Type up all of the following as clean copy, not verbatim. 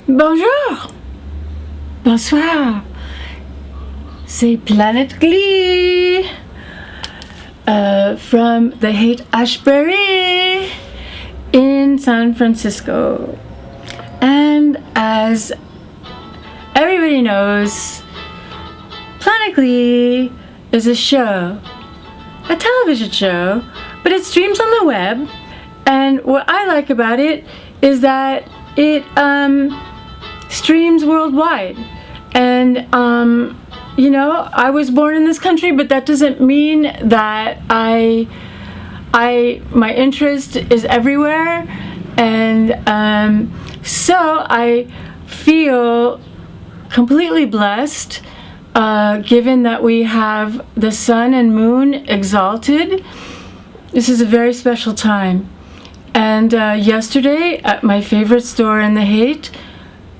Bonjour, bonsoir. C'est Planet Glee from the Haight-Ashbury in San Francisco. And as everybody knows, Planet Glee is a show, a television show, but it streams on the web. And what I like about it is that it streams worldwide. And I was born in this country, but that doesn't mean that my interest is everywhere. And so I feel completely blessed, given that we have the sun and moon exalted. This is a very special time. And yesterday at my favorite store in the Haight,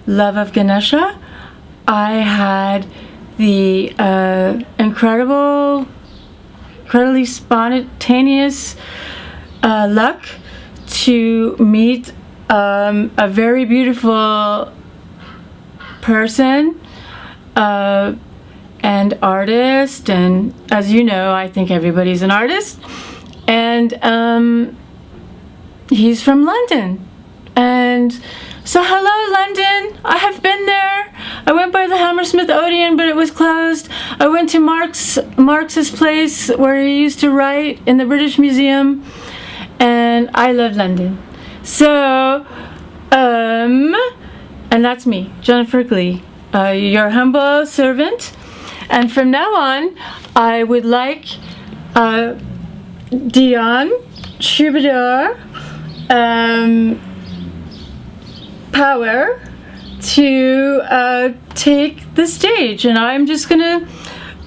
Love of Ganesha, I had the incredibly spontaneous luck to meet a very beautiful person and artist, and as you know, I think everybody's an artist, and he's from London. And so hello London, I have been there. I went by the Hammersmith Odeon, but it was closed. I went to Marx's place where he used to write in the British Museum, and I love London. So and that's me, Jennifer Glee, your humble servant. And from now on, I would like Dion Troubador Power to take the stage, and I'm just gonna,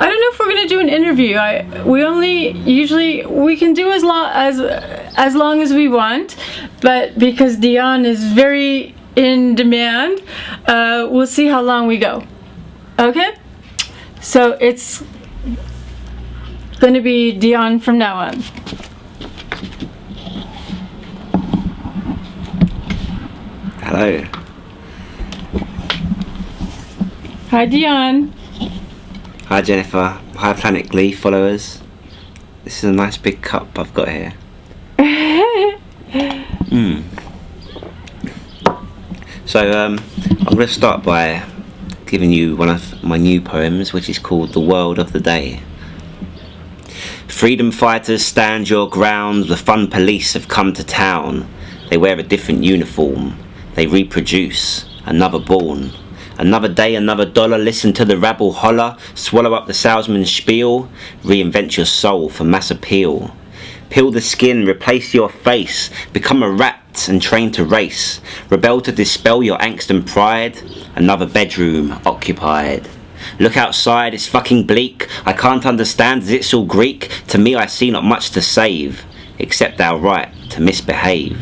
I don't know if we're gonna do an interview. We can do as long as we want, but because Dion is very in demand, we'll see how long we go. Okay, so it's gonna be Dion from now on. Hello. Hi Dion. Hi Jennifer. Hi Planet Glee followers. This is a nice big cup I've got here. So I'm going to start by giving you one of my new poems, which is called The World of the Day. Freedom fighters, stand your ground. The fun police have come to town. They wear a different uniform. They reproduce, another born. Another day, another dollar, listen to the rabble holler, swallow up the salesman's spiel, reinvent your soul for mass appeal. Peel the skin, replace your face, become a rat and train to race. Rebel to dispel your angst and pride, another bedroom occupied. Look outside, it's fucking bleak, I can't understand, is it all Greek? To me I see not much to save, except our right to misbehave.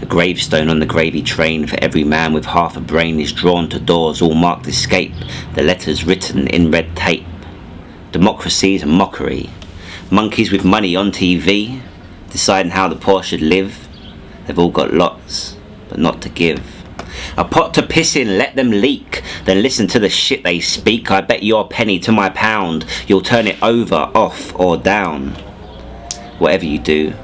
A gravestone on the gravy train for every man with half a brain is drawn to doors all marked escape, the letters written in red tape. Democracy's a mockery. Monkeys with money on TV, deciding how the poor should live. They've all got lots, but not to give. A pot to piss in, let them leak, then listen to the shit they speak. I bet your penny to my pound, you'll turn it over, off or down. Whatever you do,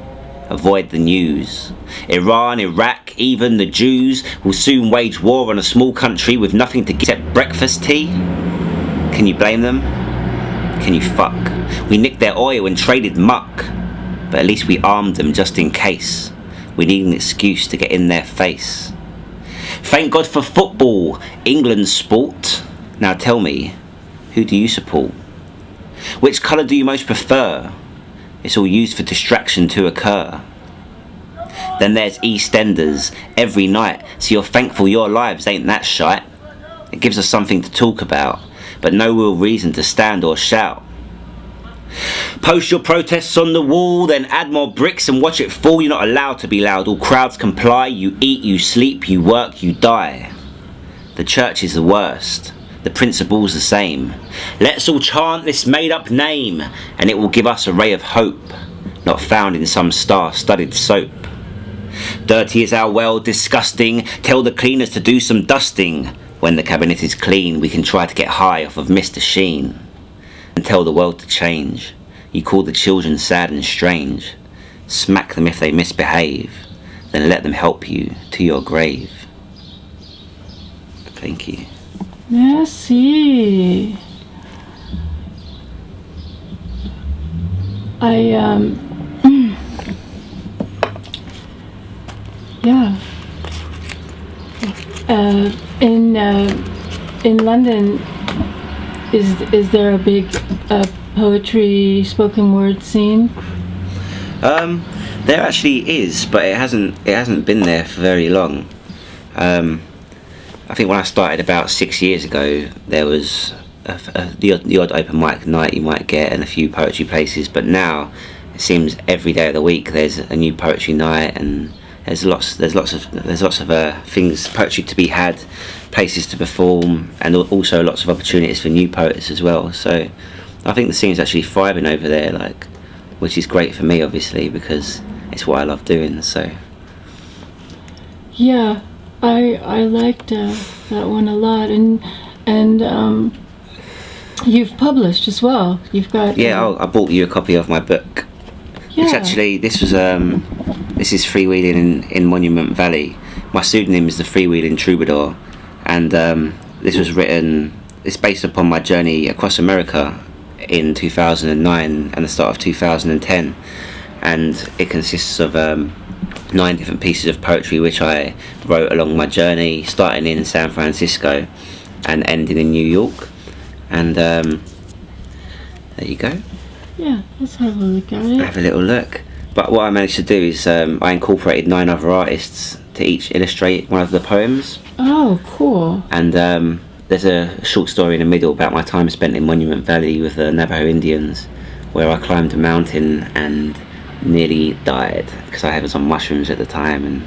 avoid the news. Iran, Iraq, even the Jews will soon wage war on a small country with nothing to give except breakfast tea. Can you blame them? Can you fuck? We nicked their oil and traded muck, but at least we armed them just in case. We need an excuse to get in their face. Thank God for football, England's sport. Now tell me, who do you support? Which colour do you most prefer? It's all used for distraction to occur. Then there's EastEnders every night, so you're thankful your lives ain't that shite. It gives us something to talk about, but no real reason to stand or shout. Post your protests on the wall, then add more bricks and watch it fall. You're not allowed to be loud, all crowds comply. You eat, you sleep, you work, you die. The church is the worst, the principle's the same. Let's all chant this made up name, and it will give us a ray of hope, not found in some star-studded soap. Dirty is our world, disgusting. Tell the cleaners to do some dusting. When the cabinet is clean, we can try to get high off of Mr. Sheen. And tell the world to change. You call the children sad and strange. Smack them if they misbehave. Then let them help you to your grave. Thank you. Merci. Yeah. In London, is there a big poetry spoken word scene? There actually is, but it hasn't been there for very long. I think when I started about 6 years ago, there was the odd open mic night you might get and a few poetry places, but now it seems every day of the week there's a new poetry night, and there's lots of things, poetry to be had, places to perform, and also lots of opportunities for new poets as well. So I think the scene's actually thriving over there, like, which is great for me, obviously, because it's what I love doing. So yeah, I liked that one a lot, and you've published as well. You've got I bought you a copy of my book. Yeah. Which actually, this is Freewheelin in Monument Valley. My pseudonym is the Freewheelin Troubadour, and this was written. It's based upon my journey across America in 2009 and the start of 2010, and it consists of 9 different pieces of poetry which I wrote along my journey, starting in San Francisco and ending in New York. And there you go. Yeah, let's have a look at it. Have a little look. But what I managed to do is I incorporated 9 other artists to each illustrate one of the poems. Oh, cool. And there's a short story in the middle about my time spent in Monument Valley with the Navajo Indians, where I climbed a mountain and nearly died because I was on mushrooms at the time and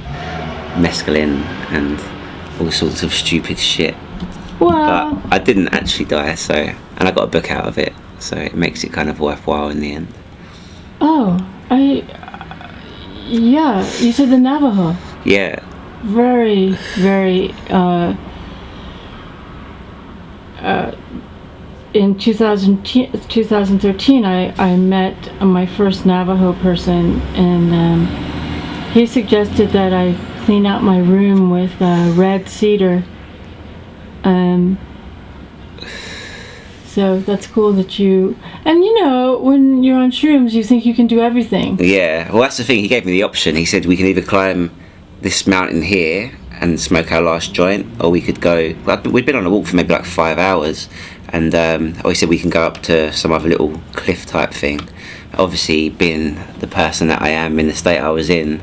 mescaline and all sorts of stupid shit. Wow. But I didn't actually die, and I got a book out of it, so it makes it kind of worthwhile in the end. Oh, yeah, you said the Navajo. Yeah. Very, very, in 2013, I met my first Navajo person, and he suggested that I clean out my room with red cedar. So that's cool that you, and you know, when you're on shrooms, you think you can do everything. Yeah, well, that's the thing. He gave me the option. He said we can either climb this mountain here and smoke our last joint, or we could go. We'd been on a walk for maybe like 5 hours, and or he said we can go up to some other little cliff type thing. Obviously, being the person that I am in the state I was in,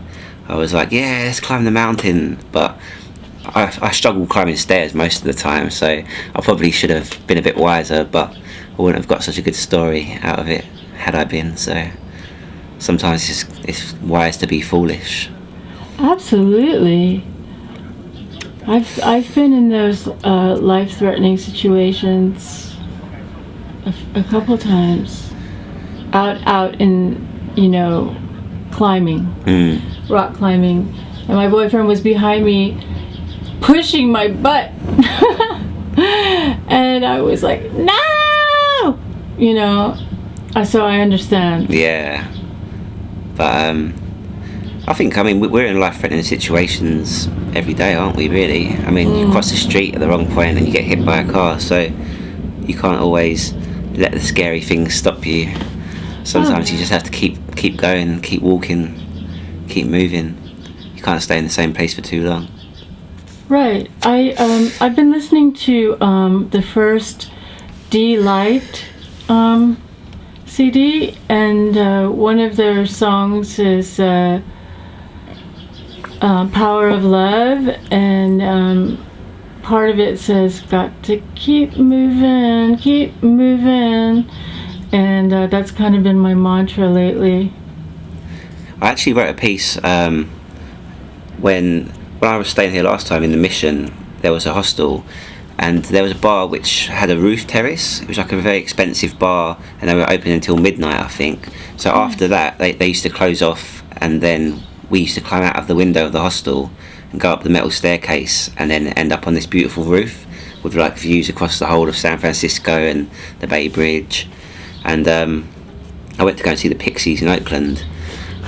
I was like, yeah, let's climb the mountain. But I struggle climbing stairs most of the time, so I probably should have been a bit wiser, but I wouldn't have got such a good story out of it had I been. So sometimes it's wise to be foolish. Absolutely. I've been in those life-threatening situations a couple times, out in, you know, climbing, rock climbing, and my boyfriend was behind me pushing my butt and I was like, no, you know, so I understand. Yeah, but I think, we're in life-threatening situations every day, aren't we, really? You cross the street at the wrong point and you get hit by a car, so you can't always let the scary things stop you. Sometimes you just have to keep going, keep walking, keep moving. You can't stay in the same place for too long. Right. I've been listening to the first D-Light CD, and one of their songs is Power of Love, and part of it says, got to keep moving, and that's kind of been my mantra lately. I actually wrote a piece when I was staying here last time in the Mission. There was a hostel, and there was a bar which had a roof terrace. It was like a very expensive bar, and they were open until midnight, I think. So after that, they used to close off, and then we used to climb out of the window of the hostel and go up the metal staircase and then end up on this beautiful roof with like views across the whole of San Francisco and the Bay Bridge. And I went to go and see the Pixies in Oakland.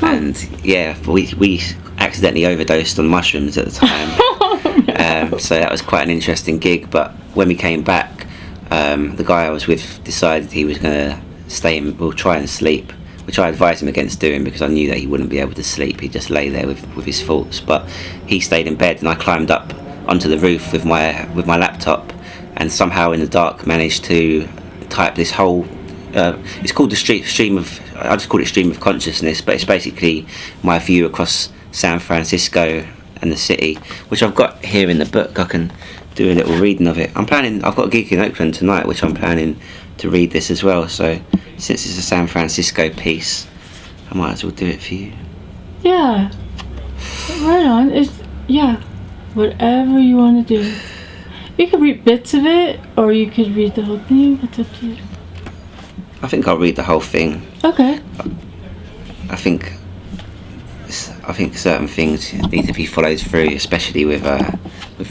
And yeah, we accidentally overdosed on mushrooms at the time. So that was quite an interesting gig. But when we came back, the guy I was with decided he was going to stay and we'll try and sleep, which I advised him against doing because I knew that he wouldn't be able to sleep. He'd just lay there with his thoughts. But he stayed in bed and I climbed up onto the roof with my laptop and somehow in the dark managed to type this whole it's called the stream of, I just call it stream of consciousness, but it's basically my view across San Francisco and the city, which I've got here in the book. I can do a little reading of it. I've got a gig in Oakland tonight which I'm planning to read this as well, so since it's a San Francisco piece I might as well do it for you. Yeah, right on. Yeah, whatever you want to do. You could read bits of it or you could read the whole thing. It's up to you. I think I'll read the whole thing. Okay. I think certain things need to be followed through, especially with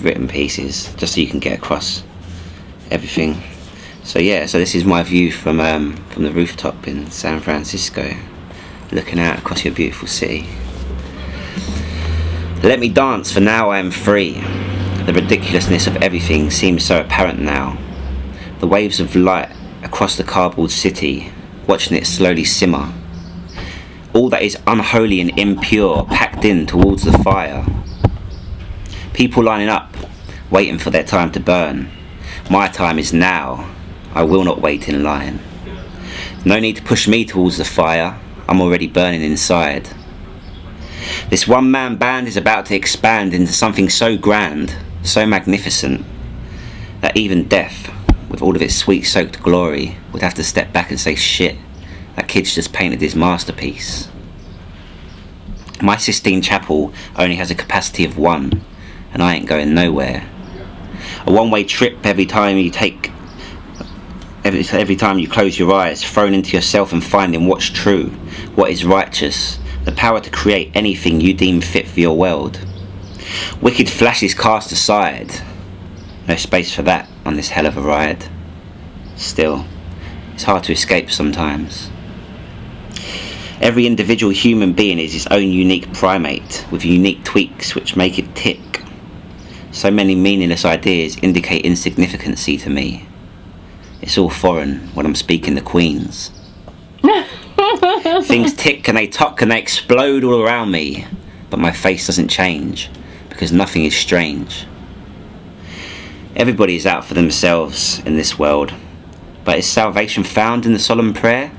written pieces, just so you can get across everything. So yeah, so this is my view from the rooftop in San Francisco, looking out across your beautiful city. Let me dance, for now I am free. The ridiculousness of everything seems so apparent now. The waves of light across the cardboard city, watching it slowly simmer. All that is unholy and impure packed in towards the fire. People lining up, waiting for their time to burn. My time is now. I will not wait in line. No need to push me towards the fire. I'm already burning inside. This one-man band is about to expand into something so grand, so magnificent, that even death, with all of its sweet-soaked glory, would have to step back and say, shit, that kid's just painted his masterpiece. My Sistine Chapel only has a capacity of 1, and I ain't going nowhere. A one-way trip every time you close your eyes, thrown into yourself and finding what's true, what is righteous, the power to create anything you deem fit for your world. Wicked flashes cast aside. No space for that on this hell of a ride. Still, it's hard to escape sometimes. Every individual human being is its own unique primate, with unique tweaks which make it tick. So many meaningless ideas indicate insignificancy to me. It's all foreign when I'm speaking to queens. Things tick and they tock and they explode all around me, but my face doesn't change, because nothing is strange. Everybody is out for themselves in this world, but is salvation found in the solemn prayer?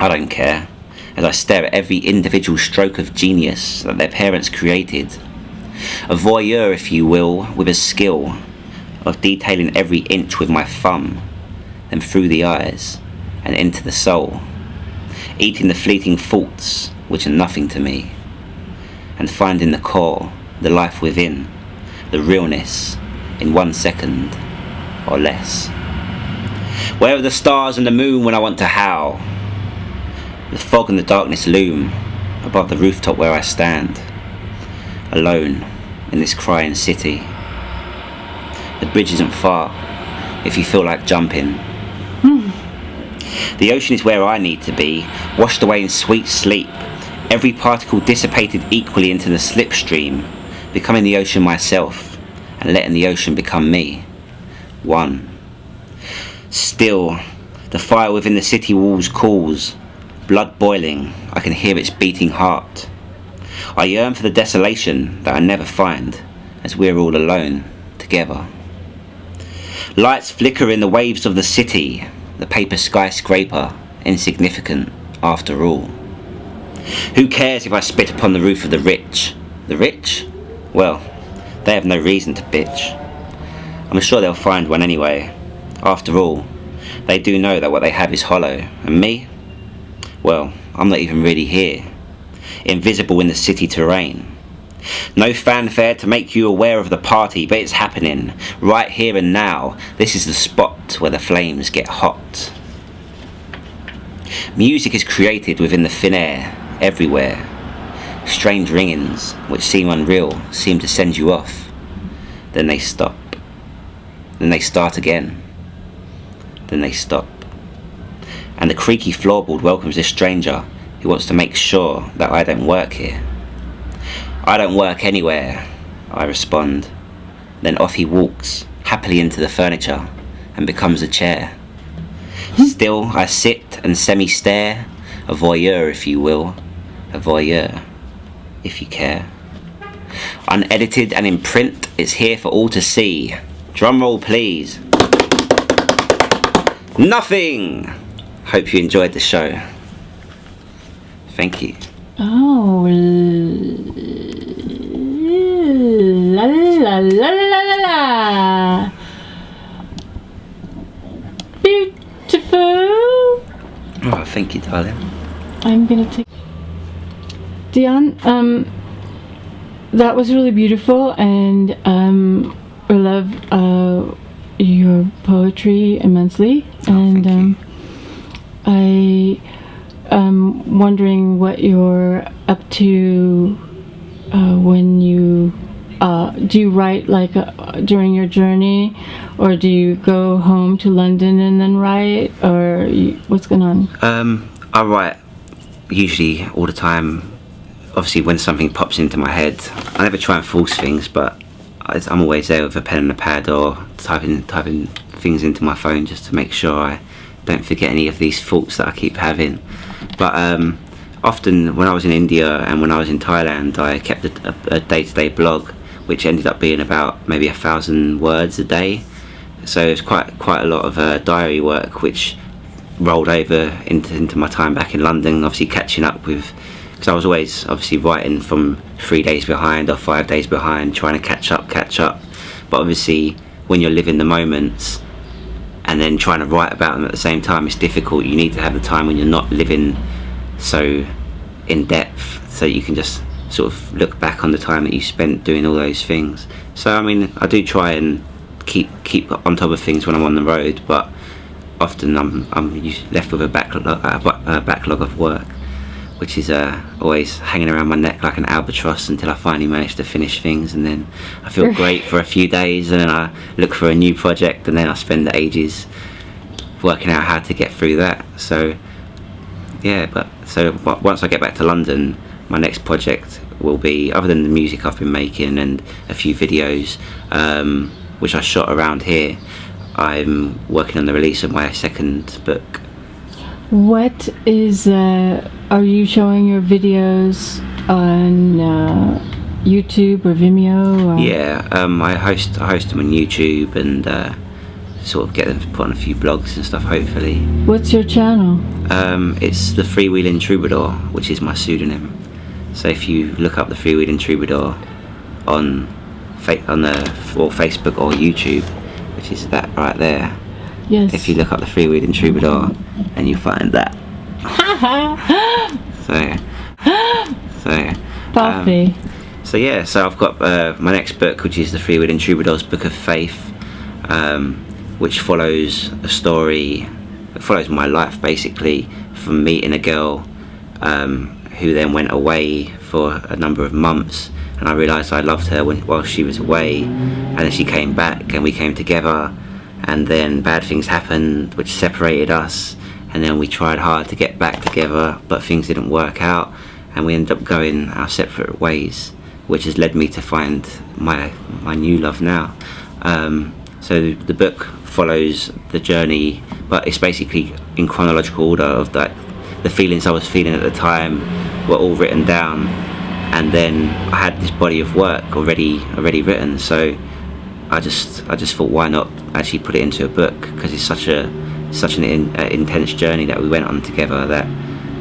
I don't care, as I stare at every individual stroke of genius that their parents created. A voyeur, if you will, with a skill of detailing every inch with my thumb, then through the eyes and into the soul, eating the fleeting thoughts which are nothing to me, and finding the core, the life within, the realness in 1 second or less. Where are the stars and the moon when I want to howl? The fog and the darkness loom above the rooftop where I stand, alone in this crying city. The bridge isn't far if you feel like jumping. The ocean is where I need to be, washed away in sweet sleep, every particle dissipated equally into the slipstream, becoming the ocean myself and letting the ocean become me. One. Still, the fire within the city walls calls, blood boiling, I can hear its beating heart. I yearn for the desolation that I never find, as we're all alone together. Lights flicker in the waves of the city, the paper skyscraper, insignificant after all. Who cares if I spit upon the roof of the rich? The rich? Well, they have no reason to bitch. I'm sure they'll find one anyway. After all, they do know that what they have is hollow. And me? Well, I'm not even really here. Invisible in the city terrain. No fanfare to make you aware of the party, but it's happening. Right here and now. This is the spot where the flames get hot. Music is created within the thin air, everywhere. Strange ringings, which seem unreal, seem to send you off. Then they stop. Then they start again. Then they stop. And the creaky floorboard welcomes this stranger who wants to make sure that I don't work here. I don't work anywhere, I respond. Then off he walks, happily into the furniture, and becomes a chair. Still, I sit and semi-stare, a voyeur if you will, a voyeur, if you care. Unedited and in print, it's here for all to see. Drum roll please. Nothing! Hope you enjoyed the show. Thank you. Oh, la la la la la la. Beautiful. Oh, thank you, darling. I'm gonna take Dion. That was really beautiful, and I love your poetry immensely, and I am wondering what you're up to when you do you write like during your journey, or do you go home to London and then write, or what's going on? I write usually all the time. Obviously, when something pops into my head, I never try and force things, but I'm always there with a pen and a pad, or typing things into my phone just to make sure I don't forget any of these thoughts that I keep having. But often when I was in India and when I was in Thailand, I kept a day-to-day blog, which ended up being about maybe 1,000 words a day. So it's quite a lot of diary work, which rolled over into my time back in London. Obviously catching up with, because I was always obviously writing from 3 days behind or 5 days behind, trying to catch up. But obviously when you're living the moments and then trying to write about them at the same time, it's difficult. You need to have the time when you're not living so in depth, so you can just sort of look back on the time that you spent doing all those things. So I mean, I do try and keep on top of things when I'm on the road, but often I'm left with a backlog of work, which is always hanging around my neck like an albatross until I finally manage to finish things, and then I feel great for a few days, and then I look for a new project, and then I spend ages working out how to get through that. So yeah, but once I get back to London, my next project will be, other than the music I've been making and a few videos which I shot around here, I'm working on the release of my second book. What is are you showing your videos on YouTube or Vimeo? Or? Yeah, I host them on YouTube and sort of get them to put on a few blogs and stuff, hopefully. What's your channel? It's the Freewheelin Troubadour, which is my pseudonym. So if you look up the Freewheelin Troubadour on Facebook or YouTube, which is that right there. Yes. If you look up the Freewheelin Troubadour, and you find that. Coffee. So I've got my next book, which is the Freewheelin Troubadour's Book of Faith, which follows a story. It follows my life basically, from meeting a girl who then went away for a number of months, and I realised I loved her while she was away, and then she came back and we came together, and then bad things happened which separated us, and then we tried hard to get back together, but things didn't work out, and we ended up going our separate ways, which has led me to find my new love now. So the book follows the journey, but it's basically in chronological order of that. The feelings I was feeling at the time were all written down, and then I had this body of work already written. So I just thought, why not actually put it into a book? Because it's such an intense journey that we went on together, that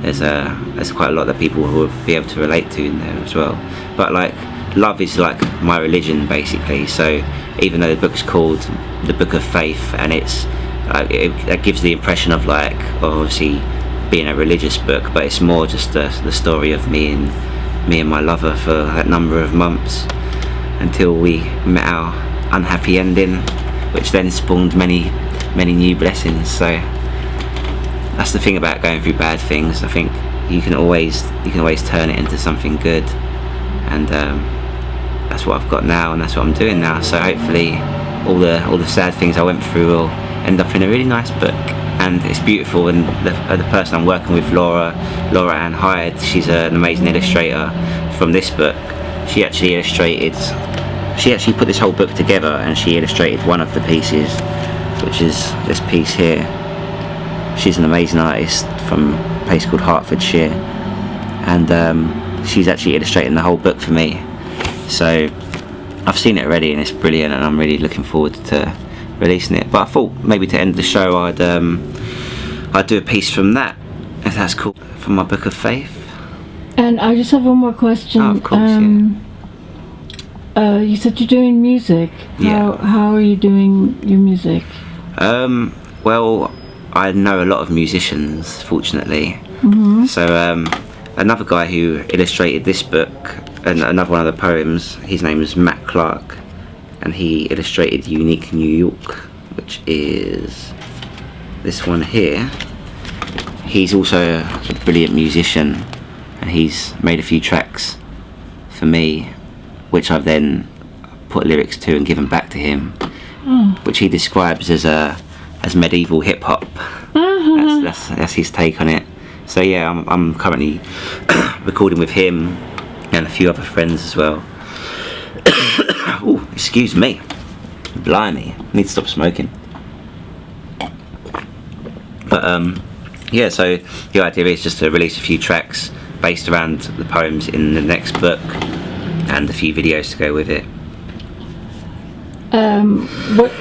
there's quite a lot that people will be able to relate to in there as well. But like, love is like my religion basically. So even though the book's called the Book of Faith, and it gives the impression of like obviously being a religious book, but it's more just the story of me and my lover for that number of months until we met our unhappy ending, which then spawned many new blessings. So that's the thing about going through bad things. I think you can always turn it into something good, and that's what I've got now, and that's what I'm doing now. So hopefully all the sad things I went through will end up in a really nice book, and it's beautiful. And the person I'm working with, Laura Ann Hyde, she's an amazing illustrator. From this book, she actually put this whole book together, and she illustrated one of the pieces, which is this piece here. She's an amazing artist from a place called Hertfordshire, and she's actually illustrating the whole book for me. So I've seen it already, and it's brilliant, and I'm really looking forward to releasing it. But I thought maybe to end the show I'd do a piece from that, if that's cool, from my book of faith. And I just have one more question. Oh, of course, you said you're doing music. How are you doing your music? Well, I know a lot of musicians, fortunately. So another guy who illustrated this book and another one of the poems, his name is Matt Clark, and he illustrated Unique New York, which is this one here. He's also a brilliant musician, and he's made a few tracks for me, which I've then put lyrics to and given back to him, which he describes as medieval hip hop. That's his take on it. So yeah, I'm currently recording with him and a few other friends as well. Oh, excuse me, blimey, I need to stop smoking. But yeah, so the idea is just to release a few tracks based around the poems in the next book, and a few videos to go with it. What?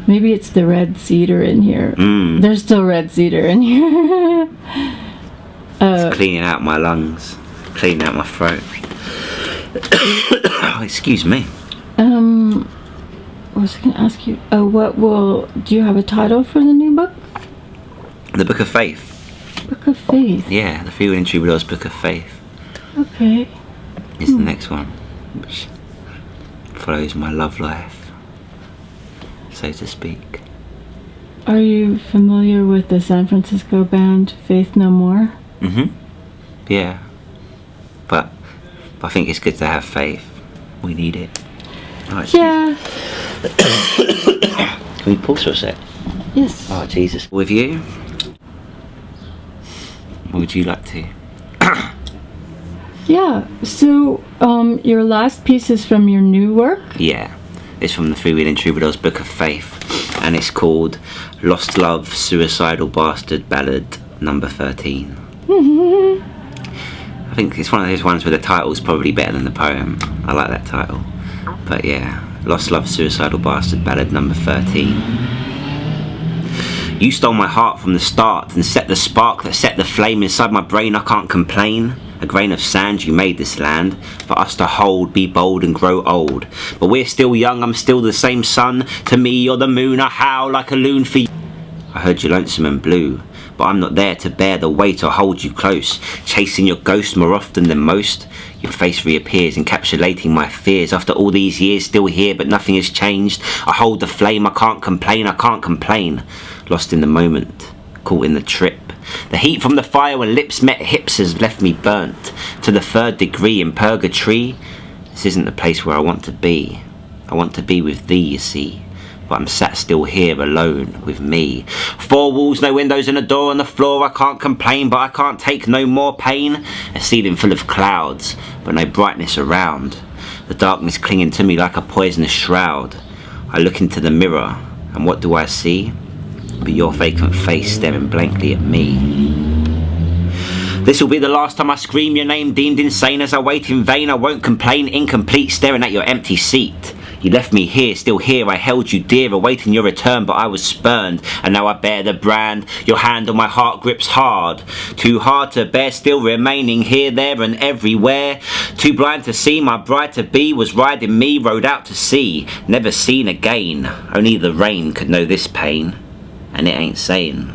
Maybe it's the red cedar in here. There's still red cedar in here. It's cleaning out my lungs, cleaning out my throat. Oh, excuse me. I was going to ask you, do you have a title for the new book? The Book of Faith. Book of Faith? Yeah, the Freewheelin Troubadour's Book of Faith. Okay. Is the next one, which follows my love life, so to speak. Are you familiar with the San Francisco band Faith No More? Yeah. But I think it's good to have faith. We need it. Right, yeah. Can we pause for a sec? Yes. Oh, Jesus. With you? What would you like to? Yeah. So, your last piece is from your new work? Yeah. It's from the Freewheelin Troubadour's Book of Faith, and it's called Lost Love, Suicidal Bastard Ballad number 13. I think it's one of those ones where the title's probably better than the poem. I like that title. But yeah, Lost Love, Suicidal Bastard Ballad number 13. You stole my heart from the start and set the spark that set the flame inside my brain. I can't complain. A grain of sand you made this land for us to hold, be bold and grow old. But we're still young, I'm still the same sun. To me you're the moon, I howl like a loon for you. I heard you lonesome and blue, but I'm not there to bear the weight or hold you close. Chasing your ghost more often than most. Your face reappears encapsulating my fears. After all these years still here but nothing has changed. I hold the flame, I can't complain, I can't complain. Lost in the moment, caught in the trip. The heat from the fire when lips met hips has left me burnt to the 3rd degree in purgatory. This isn't the place where I want to be. I want to be with thee, you see. But I'm sat still here alone with me. 4 walls, no windows and a door on the floor. I can't complain, but I can't take no more pain. A ceiling full of clouds, but no brightness around. The darkness clinging to me like a poisonous shroud. I look into the mirror, and what do I see? But your vacant face staring blankly at me. This will be the last time I scream your name, deemed insane as I wait in vain. I won't complain, incomplete, staring at your empty seat. You left me here, still here, I held you dear, awaiting your return, but I was spurned, and now I bear the brand. Your hand on my heart grips hard, too hard to bear, still remaining here, there and everywhere. Too blind to see my bride-to-be was riding me, rode out to sea, never seen again. Only the rain could know this pain, and it ain't saying.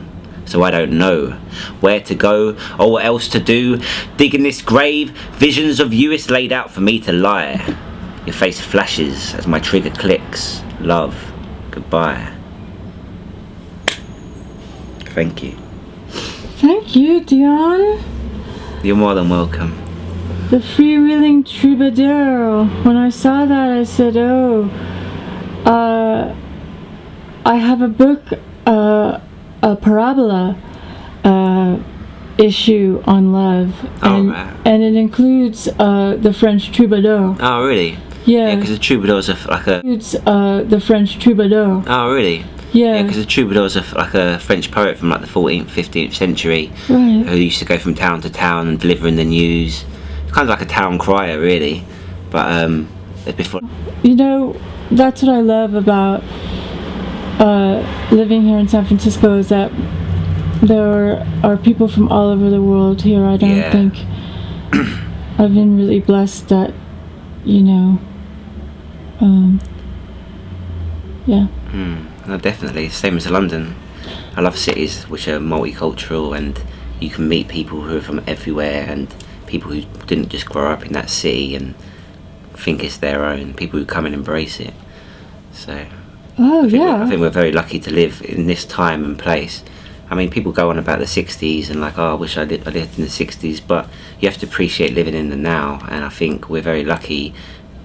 So I don't know where to go or what else to do. Digging this grave, visions of you is laid out for me to lie. Your face flashes as my trigger clicks. Love, goodbye. Thank you. Thank you, Dion. You're more than welcome. The Freewheeling Troubadour. When I saw that, I said, "Oh, I have a book, a parabola issue on love, and it includes the French troubadour." Oh, really? Yeah. Because the troubadour's Includes the French troubadour. Oh, really? Yeah. Because the troubadour's like a French poet from like the 14th, 15th century, Right. who used to go from town to town and delivering the news. It's kind of like a town crier, really. But before. You know, that's what I love about living here in San Francisco, is that there are people from all over the world here. I don't think I've been really blessed that, you know, yeah. No, definitely. Same as London. I love cities which are multicultural, and you can meet people who are from everywhere, and people who didn't just grow up in that city and think it's their own. People who come and embrace it. So I think we're very lucky to live in this time and place. I mean, people go on about the 60s and like, oh, I wish I lived in the 60s, but you have to appreciate living in the now, and I think we're very lucky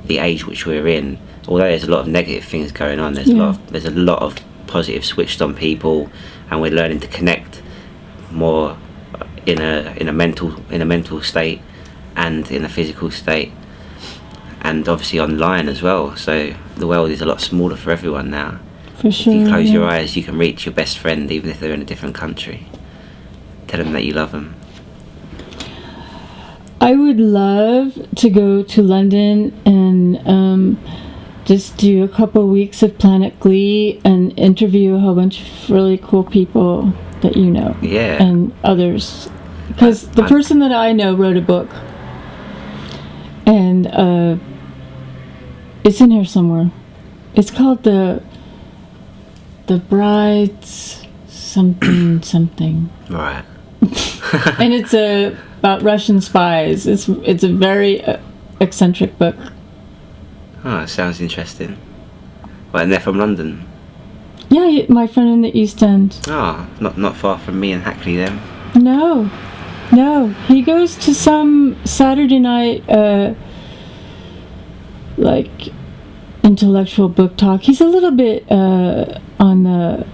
the age which we're in. Although there's a lot of negative things going on, there's a lot of positive switched on people, and we're learning to connect more in a mental state and in a physical state, and obviously online as well. So the world is a lot smaller for everyone now. For sure. If you close your eyes, you can reach your best friend even if they're in a different country. Tell them that you love them. I would love to go to London and just do a couple weeks of Planet Glee and interview a whole bunch of really cool people that you know. Yeah. And others. Because the person that I know wrote a book. And it's in here somewhere. It's called The Bride's something. Right. And it's about Russian spies. It's a very eccentric book. Oh, it sounds interesting. Well, and they're from London. Yeah, my friend in the East End. Oh, not far from me in Hackney then. No. He goes to some Saturday night like intellectual book talk. He's a little bit on the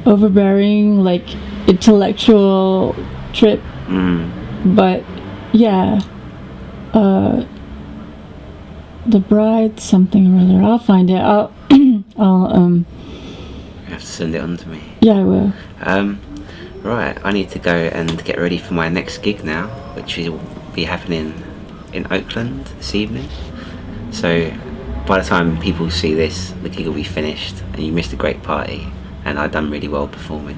overbearing, like intellectual trip. But yeah, The Bride something or other. I'll find it. I'll You have to send it on to me. Yeah, I will. Right, I need to go and get ready for my next gig now, which will be happening in Oakland this evening. So by the time people see this, the gig will be finished, and you missed a great party, and I've done really well performing.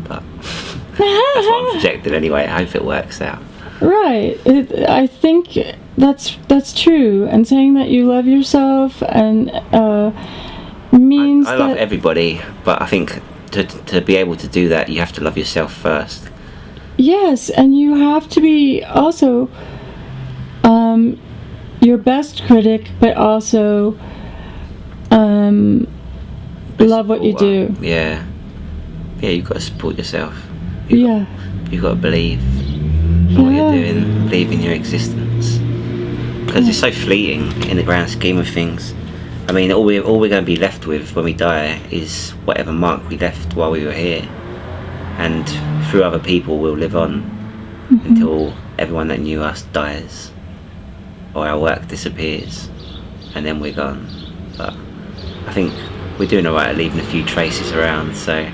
But that's what I'm projecting anyway. I hope it works out. Right. I think that's true. And saying that you love yourself and means I love everybody, but I think to be able to do that, you have to love yourself first. Yes, and you have to be also your best critic, but also love what you do. Yeah, you've got to support yourself. You've got to believe in what you're doing, believe in your existence, because it's so fleeting in the grand scheme of things. I mean, all we're going to be left with when we die is whatever mark we left while we were here, and through other people we'll live on until everyone that knew us dies or our work disappears, and then we're gone. But I think we're doing alright at leaving a few traces around, so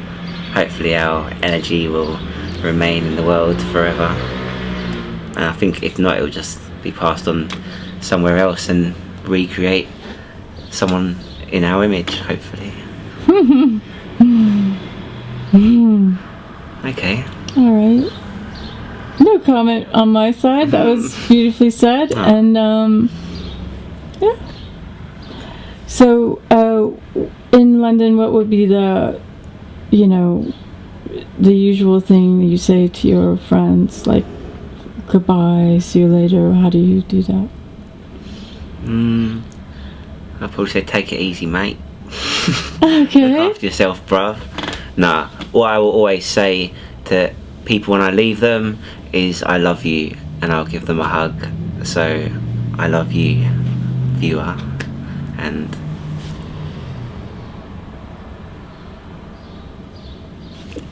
hopefully our energy will remain in the world forever. And I think if not, it will just be passed on somewhere else and recreate someone in our image, hopefully. Okay. Alright. No comment on my side. That was beautifully said. Oh. And yeah. So in London, what would be the usual thing you say to your friends, like goodbye, see you later? How do you do that? I'd probably say take it easy, mate. Okay. Look after yourself, bruv. Nah, what I will always say to people when I leave them is I love you, and I'll give them a hug. So I love you, viewer, and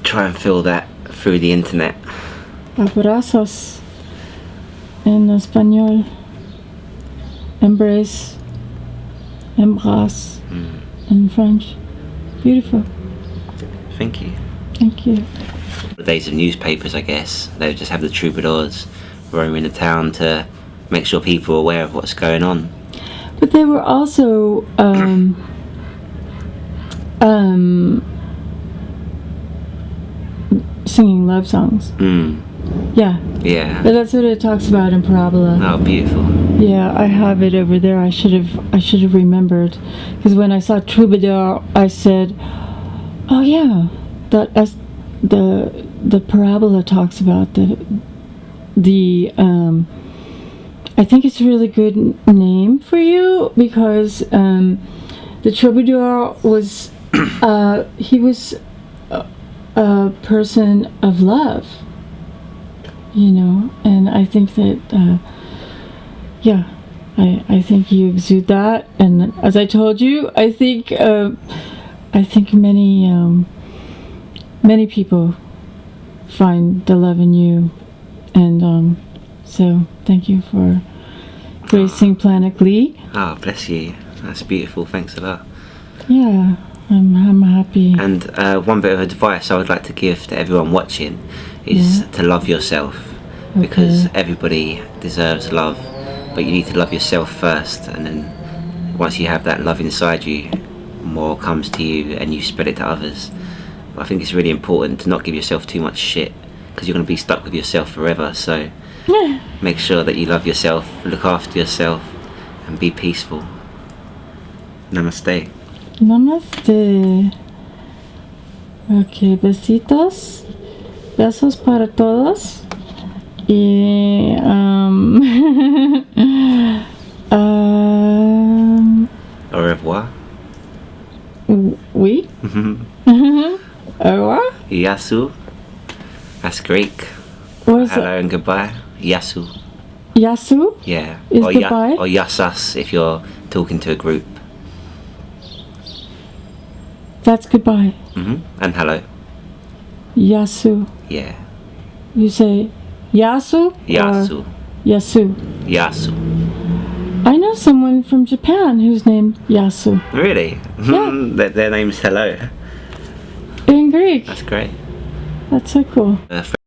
try and feel that through the internet. Abrazos en español. Embrace. Embrace in French. Beautiful. Thank you. Thank you. The days of newspapers, I guess. They would just have the troubadours roaming the town to make sure people are aware of what's going on. But they were also singing love songs. Yeah. Yeah. But that's what it talks about in Parabola. Oh, beautiful. Yeah, I have it over there. I should have remembered, because when I saw Troubadour, I said, "Oh yeah, that as the Parabola talks about the I think it's a really good name for you, because the Troubadour was he was a person of love, you know, and I think that yeah, I think you exude that, and as I told you, I think many people find the love in you, and so thank you for gracing Planet Glee. Oh, bless you. That's beautiful. Thanks a lot. Yeah, I'm happy. And one bit of advice I would like to give to everyone watching is to love yourself, because everybody deserves love, but you need to love yourself first, and then once you have that love inside you, more comes to you and you spread it to others. But I think it's really important to not give yourself too much shit, because you're going to be stuck with yourself forever. So make sure that you love yourself, look after yourself, and be peaceful. Namaste. Namaste. Ok, besitos. Besos para todos. Y Au revoir. oui. Au revoir. Yasu. That's Greek. What is Hello it? and goodbye. Yasu. Yasu Yeah. is or goodbye. Or yasas if you're talking to a group. That's goodbye. And hello. Yasu. Yeah. You say Yasu? Yasu. Or Yasu. Yasu. I know someone from Japan who's named Yasu. Really? Yeah. Their name's hello. In Greek. That's great. That's so cool.